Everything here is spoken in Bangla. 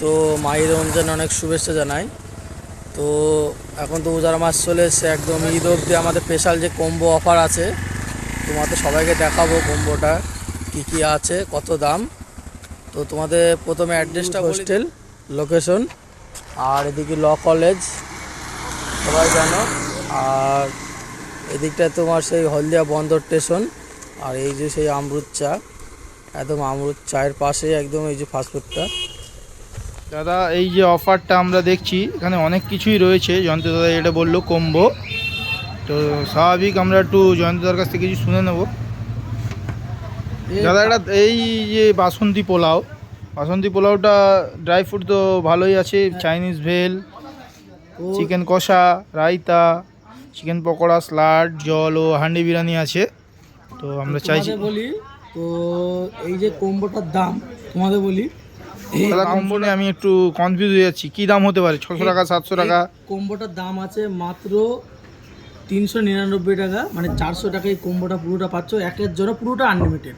তো মায়ের রমজান অনেক শুভেচ্ছা জানাই। তো এখন তো রোজার মাস চলে এসছে, একদম ঈদ অবধি আমাদের স্পেশাল যে কম্বো অফার আছে তোমাদের সবাইকে দেখাবো কম্বোটা কি কি আছে, কত দাম। তো তোমাদের প্রথমে অ্যাড্রেসটা, হোস্টেল লোকেশন, আর এদিকে ল কলেজ সবাই জানো, আর এদিকটা তোমার সেই হলদিয়া বন্দর স্টেশন, আর এই যে সেই আমরুদ চা, একদম আমরুদ চায়ের পাশে একদম এই যে ফাস্টফুডটা। দাদা এই যে অফারটা আমরা দেখছি এখানে অনেক কিছুই রয়েছে। জয়ন্ত দাদা এটা বললো কম্বো, তো স্বাভাবিক আমরা একটু জয়ন্ত দাদার কাছ থেকে কিছু শুনে নেব। দাদা এটা এই যে বাসন্তী পোলাওটা ড্রাই ফ্রুট তো ভালোই আছে, চাইনিজ ভেল, চিকেন কষা, রায়তা, চিকেন পকোড়া, স্যালাড, জল ও হান্ডি বিরিয়ানি আছে। তো আমরা চাইছি বলি, তো এই যে কম্বোটার দাম তোমাদের বলি, দাদা কম্বো নিয়ে আমি একটু কনফিউজ হয়ে যাচ্ছি, কী দাম হতে পারে? 600 টাকা, 700 টাকা? কম্বোটার দাম আছে মাত্র 399 টাকা, মানে 400 টাকা এই কম্বোটা পুরোটা পাচ্ছ, একের জন্য পুরোটা আনলিমিটেড।